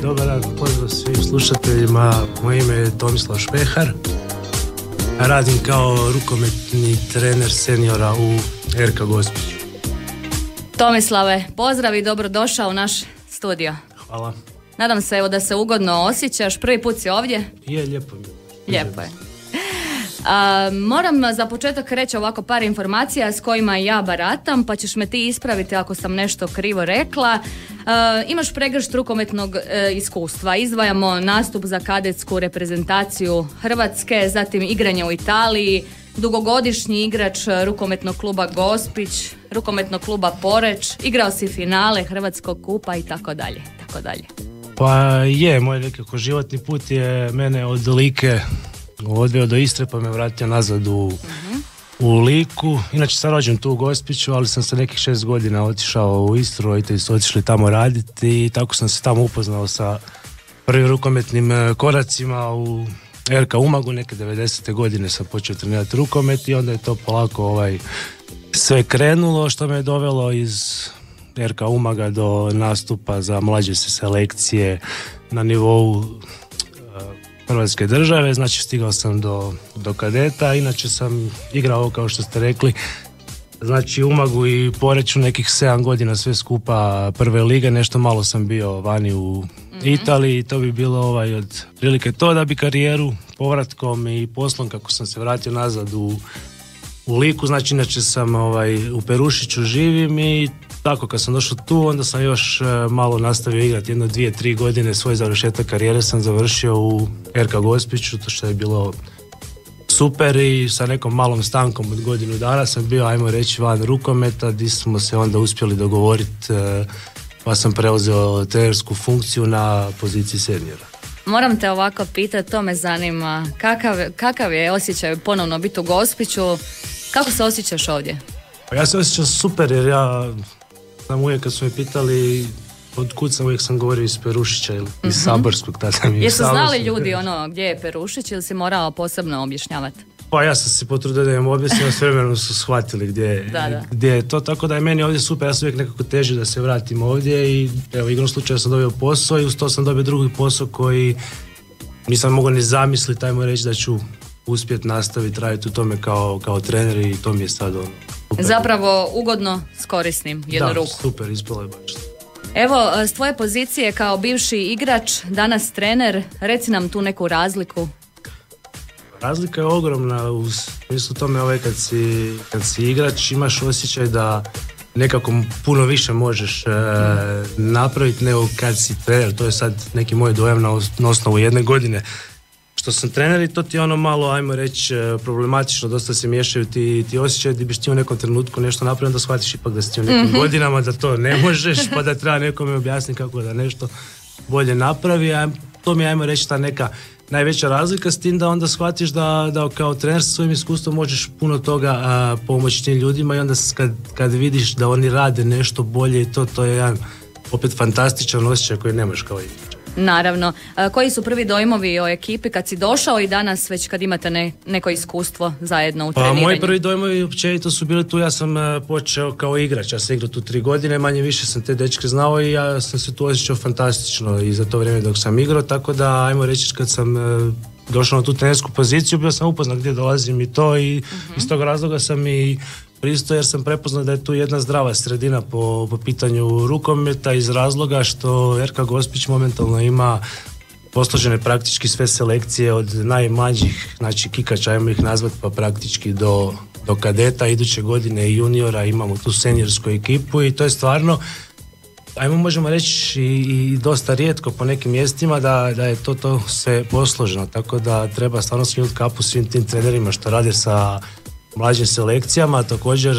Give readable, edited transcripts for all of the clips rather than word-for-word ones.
Dobar dan, pozdrav svim slušateljima. Moje ime je Tomislav Špehar. Radim kao rukometni trener seniora u RK Gospić. Tomislave, pozdrav i dobrodošao u naš studio. Hvala. Nadam se da se ugodno osjećaš. Prvi put si ovdje? Je, lijepo mi. Lijepo je. Moram za početak reći ovako par informacija s kojima ja baratam, pa ćeš me ti ispraviti ako sam nešto krivo rekla. Imaš pregršt rukometnog iskustva. Izdvajamo nastup za kadetsku reprezentaciju Hrvatske, zatim igranje u Italiji, dugogodišnji igrač rukometnog kluba Gospić, rukometnog kluba Poreč, igrao si finale Hrvatskog kupa i tako dalje, tako dalje. Pa je, moj nekako životni put je mene od Like odveo do Istre, pa me vratio nazad u Liku. Inače sam rođen tu u Gospiću, ali sam sa nekih 6 godina otišao u Istru, roditelji su otišli tamo raditi i tako sam se tamo upoznao sa prvim rukometnim koracima u RK Umagu. Neke 90. godine sam počeo trenirati rukomet i onda je to polako sve krenulo, što me je dovelo iz RK Umaga do nastupa za mlađe selekcije na nivou Hrvatske države. Znači stigao sam do kadeta, inače sam igrao, kao što ste rekli, znači Umagu i Poreču nekih 7 godina sve skupa prve lige, nešto malo sam bio vani u Italiji, to bi bilo od prilike to, da bi karijeru povratkom i poslom, kako sam se vratio nazad u Liku, znači inače sam u Perušiću živim i tako kad sam došao tu, onda sam još malo nastavio igrati, 1-2-3 godine, svoj završetak karijere sam završio u RK Gospiću, to što je bilo super, i sa nekom malom stankom od godinu dana sam bio, ajmo reći, van rukometa, gdje smo se onda uspjeli dogovoriti, pa sam preuzeo trenersku funkciju na poziciji seniora. Moram te ovako pitati, to me zanima, kakav je osjećaj ponovno biti u Gospiću, kako se osjećaš ovdje? Pa ja se osjećam super, jer ja sam uvijek, kad su me pitali od kud sam, uvijek sam govorio iz Perušića ili iz Saborskog, tada sam i Jesu znali ljudi gdje je Perušić ili si morao posebno objašnjavati? Pa ja sam se potrudio da im objasnim, s vremenom su shvatili gdje je to, tako da je meni ovdje super. Ja sam uvijek nekako težio da se vratim ovdje i evo, igrom slučaja sam dobio posao i uz to sam dobio drugi posao koji nisam mogao ni zamisliti, ajmo reći da ću uspjeti nastaviti raditi u tome kao trener, i to mi je sad super. Zapravo ugodno s korisnim jednu ruku. Da, super, ispalo je baš. Evo, s tvoje pozicije kao bivši igrač, danas trener, reci nam tu neku razliku. Razlika je ogromna u smislu tome, kad si igrač imaš osjećaj da nekako puno više možeš napraviti nego kad si trener. To je sad neki moj dojam na osnovu 1 godine što sam trener, i to ti je malo, ajmo reći, problematično. Dosta se miješaju ti osjećaj gdje biš ti u nekom trenutku nešto napravio, da shvatiš ipak da si ti u nekim godinama, da to ne možeš, pa da treba nekome objasniti kako da nešto bolje napravi. A to mi je, ajmo reći, ta neka najveća razlika, s tim da onda shvatiš da kao trener sa svojim iskustvom možeš puno toga pomoći tim ljudima, i onda kad vidiš da oni rade nešto bolje, i to je jedan opet fantastičan osjećaj koji nemaš kao igrač. Naravno. Koji su prvi dojmovi o ekipi kad si došao i danas već kad imate neko iskustvo zajedno u treniranju? Moji prvi dojmovi općenito su bili tu. Ja sam počeo kao igrač, ja sam igrao tu 3 godine, manje više sam te dečke znao i ja sam se tu osjećao fantastično i za to vrijeme dok sam igrao, tako da, ajmo reći, kad sam došao na tu trenersku poziciju, bio sam upoznat gdje dolazim i to, i iz tog razloga sam i pristao, jer sam prepoznao da je tu jedna zdrava sredina po pitanju rukometa, iz razloga što RK Gospić momentalno ima posložene praktički sve selekcije od najmlađih, znači kikača, ajmo ih nazvati, pa praktički do kadeta. Iduće godine i juniora, imamo tu seniorsku ekipu, i to je stvarno, možemo reći, i dosta rijetko po nekim mjestima da je to sve posloženo, tako da treba stvarno skinuti kapu svim tim trenerima što rade sa mlađim selekcijama, također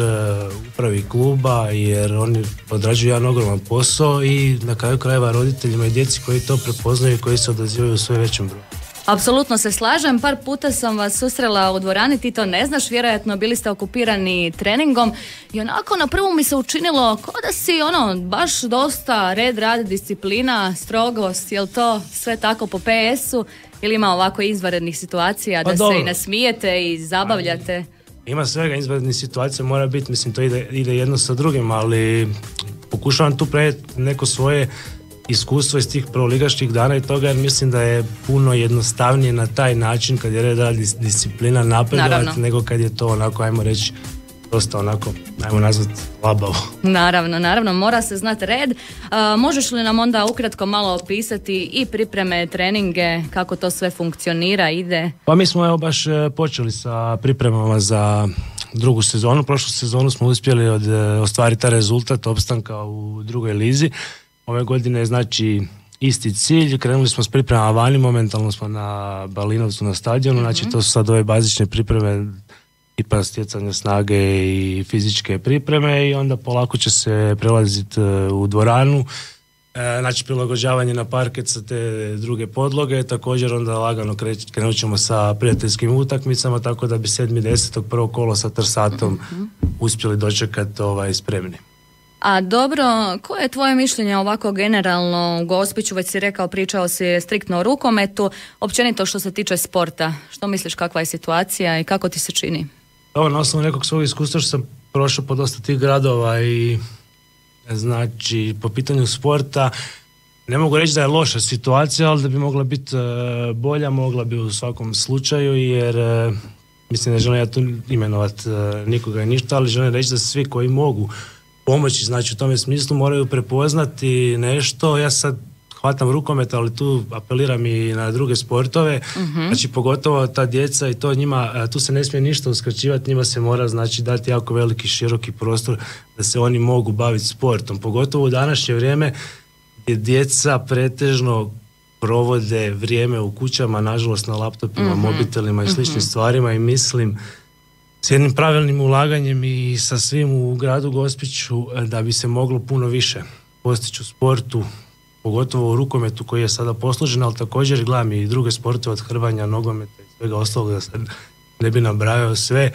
upravi kluba, jer oni odrađuju jedan ogroman posao, i na kraju krajeva roditeljima i djeci koji to prepoznaju i koji se odazivaju u sve većem broju. Apsolutno se slažem, par puta sam vas susrela u dvorani, ti to ne znaš, vjerojatno bili ste okupirani treningom i onako na prvu mi se učinilo kao da si baš dosta rad, disciplina, strogost, jel to sve tako po PS-u ili ima ovako izvanrednih situacija da se i nasmijete i zabavljate? Ima svega, izvanrednih situacija mora biti, mislim to ide jedno sa drugim, ali pokušavam tu prenijeti neko svoje iskustvo iz tih prvoligaških dana i toga, jer mislim da je puno jednostavnije na taj način kad je red disciplina napredovati, nego kad je to onako, ajmo reći, dosta onako, ajmo nazvati, labavo. Naravno, mora se znati red. Možeš li nam onda ukratko malo opisati i pripreme, treninge, kako to sve funkcionira, ide? Pa mi smo baš počeli sa pripremama za drugu sezonu. Prošlu sezonu smo uspjeli ostvariti taj rezultat opstanka u drugoj lizi. Ove godine je znači isti cilj. Krenuli smo s pripremama vani, momentalno smo na Balinovcu na stadionu, znači to su sad ove bazične pripreme tipa stjecanja snage i fizičke pripreme i onda polako će se prelaziti u dvoranu, znači prilagođavanje na parket sa te druge podloge, također onda lagano krenut ćemo sa prijateljskim utakmicama, tako da bi 7.10. prvo kolo sa Trsatom uspjeli dočekati spremni. A dobro, koje je tvoje mišljenje ovako generalno u Gospiću? Već si rekao, pričao si striktno o rukometu, općenito što se tiče sporta. Što misliš, kakva je situacija i kako ti se čini? Ovo, na osnovu nekog svog iskustva što sam prošao po dosta tih gradova i znači po pitanju sporta ne mogu reći da je loša situacija, ali da bi mogla biti bolja, mogla bi u svakom slučaju, jer mislim ne želim ja tu imenovati nikoga i ništa, ali želim reći da svi koji mogu pomoći, znači u tome smislu moraju prepoznati nešto. Ja sad hvatam rukomet, ali tu apeliram i na druge sportove, znači pogotovo ta djeca i to njima, tu se ne smije ništa uskraćivati, njima se mora znači dati jako veliki široki prostor da se oni mogu baviti sportom, pogotovo u današnje vrijeme gdje djeca pretežno provode vrijeme u kućama, nažalost na laptopima, mobitelima i sličnim stvarima, i mislim s jednim pravilnim ulaganjem i sa svim u gradu Gospiću da bi se moglo puno više postići u sportu, pogotovo u rukometu koji je sada poslužen, ali također gledam i druge sportove od hrvanja, nogometa i svega ostalog, da se ne bi nabrajao sve.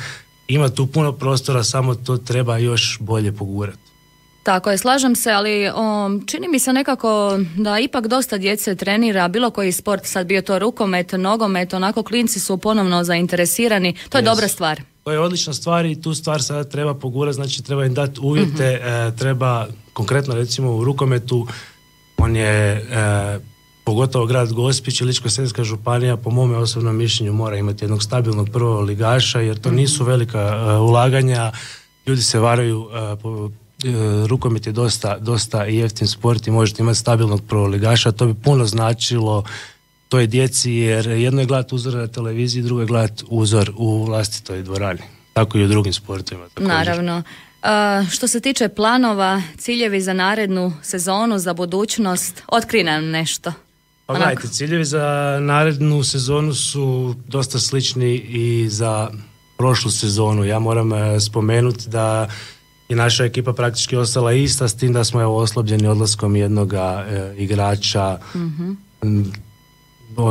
Ima tu puno prostora, samo to treba još bolje pogurati. Tako je, slažem se, ali čini mi se nekako da ipak dosta djece trenira bilo koji sport, sad bio to rukomet, nogomet, onako klinci su ponovno zainteresirani, to je dobra stvar. To je odlična stvar i tu stvar sada treba pogurati, znači treba im dati uvjete, treba konkretno recimo u rukometu, on je pogotovo grad Gospić i Ličko-senjska županija po mome osobnom mišljenju mora imati jednog stabilnog prvoligaša, jer to nisu velika ulaganja, ljudi se varaju, rukomet je dosta jeftin sport i možete imati stabilnog prvoligaša, to bi puno značilo toj djeci, jer jedno je gledati uzor na televiziji, drugo je gledati uzor u vlastitoj dvorani, tako i u drugim sportovima. Naravno. Što se tiče planova, ciljevi za narednu sezonu, za budućnost, otkrij nam nešto. Pa gledajte, ciljevi za narednu sezonu su dosta slični i za prošlu sezonu. Ja moram spomenuti da je naša ekipa praktički ostala ista, s tim da smo oslabljeni odlaskom jednog igrača.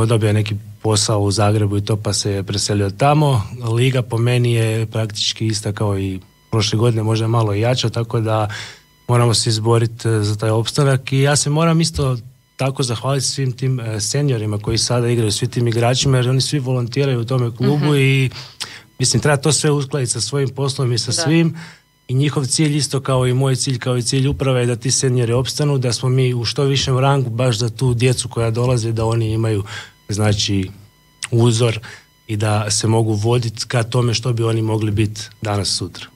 Dobio neki posao u Zagrebu i to, pa se je preselio tamo. Liga po meni je praktički ista kao i prošle godine, možda malo jača, tako da moramo se izboriti za taj opstanak i ja se moram isto tako zahvaliti svim tim seniorima koji sada igraju, svim tim igračima, jer oni svi volontiraju u tome klubu i mislim treba to sve uskladiti sa svojim poslom i sa svim, i njihov cilj isto kao i moj cilj, kao i cilj uprave je da ti seniori opstanu, da smo mi u što višem rangu baš za tu djecu koja dolaze, da oni imaju znači uzor i da se mogu voditi ka tome što bi oni mogli biti danas sutra.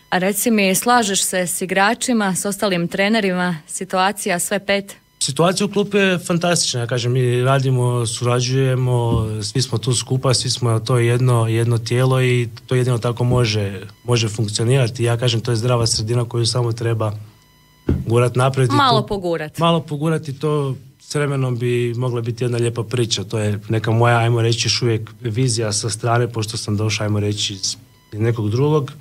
A reci mi, slažeš se s igračima, s ostalim trenerima, situacija sve pet? Situacija u klubu je fantastična, ja kažem, mi radimo, surađujemo, svi smo tu skupa, svi smo to jedno tijelo i to jedino tako može funkcionirati. Ja kažem, to je zdrava sredina koju samo treba gurati naprijed. Malo pogurati, to s vremenom bi mogla biti jedna lijepa priča. To je neka moja, ajmo reći, još uvijek vizija sa strane, pošto sam došao, ajmo reći, iz nekog drugog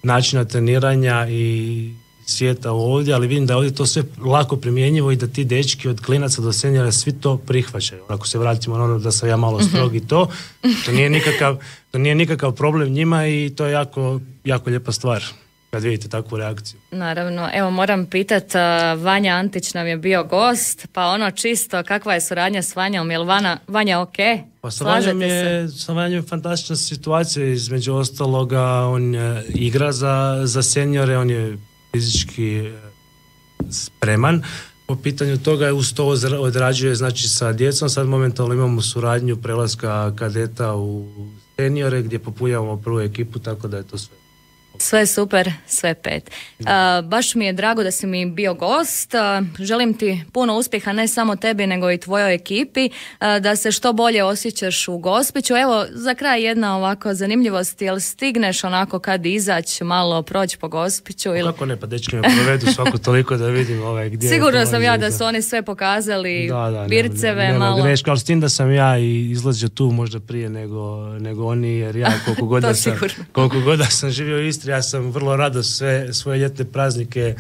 načina treniranja i svijeta ovdje, ali vidim da je ovdje to sve lako primjenjivo i da ti dečki od klinaca do seniora svi to prihvaćaju. Ako se vratimo na ono da sam ja malo strog i to nije nikakav problem njima i to je jako, jako lijepa stvar kad vidite takvu reakciju. Naravno, evo moram pitati, Vanja Antić nam je bio gost, pa ono čisto, kakva je suradnja s Vanjom, je li Vanja ok? Pa sa Vanjom je fantastična situacija, između ostaloga on igra za seniore, on je fizički spreman, Po pitanju toga uz to odrađuje znači sa djecom, sad momentalno imamo suradnju prelaska kadeta u seniore gdje popunjavamo prvu ekipu, tako da je to sve. Sve super, sve 5. Baš mi je drago da si mi bio gost. Želim ti puno uspjeha, ne samo tebi, nego i tvojoj ekipi, da se što bolje osjećaš u Gospiću. Evo, za kraj jedna ovako zanimljivost, jel stigneš onako kad izaći malo proći po Gospiću? Ili... Kako ne, pa dečki me provedu svako toliko da vidim gdje. Sigurno sam ja da su oni sve pokakali, birceve nema malo. Greška, ali s tim da sam ja i izlazio tu možda prije nego oni, jer ja koliko god da sam živio u Istri, ja sam vrlo rado sve svoje ljetne praznike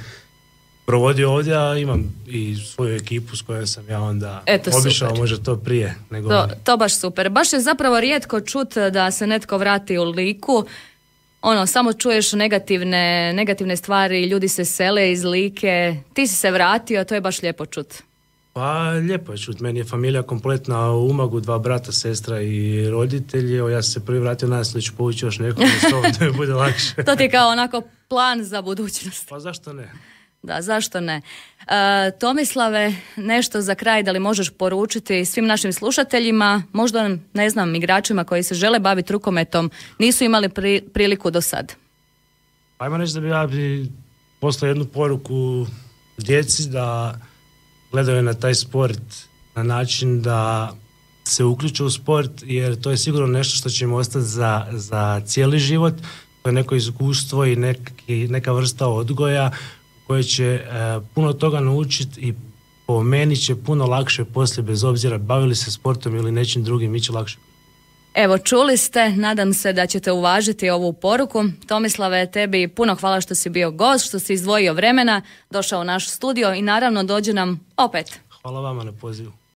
provodio ovdje, a imam i svoju ekipu s kojom sam ja onda obišao možda to prije. To baš super. Baš je zapravo rijetko čut da se netko vrati u Liku. Samo čuješ negativne stvari, ljudi se sele iz Like. Ti si se vratio, to je baš lijepo čut. Pa lijepo je čut, meni je familija kompletna u Umagu, 2 brata, sestra i roditelji. Ja sam se prvi vratio, nadam se da ću povući još nekog da mi bude lakše. To ti je kao onako plan za budućnost. Pa zašto ne? Da, zašto ne? Tomislave, nešto za kraj da li možeš poručiti svim našim slušateljima, možda ne znam, igračima koji se žele baviti rukometom, nisu imali priliku do sad? Ajmo reći da ja bi poslao jednu poruku djeci da gledaju na taj sport na način da se uključe u sport, jer to je sigurno nešto što će im ostati za cijeli život. To je neko iskustvo i neka vrsta odgoja koje će puno toga naučiti i po meni će puno lakše poslije, bez obzira bavili se sportom ili nečim drugim, ići lakše. Evo, čuli ste, nadam se da ćete uvažiti ovu poruku. Tomislave, tebi puno hvala što si bio gost, što si izdvojio vremena, došao u naš studio i naravno dođe nam opet. Hvala vama na pozivu.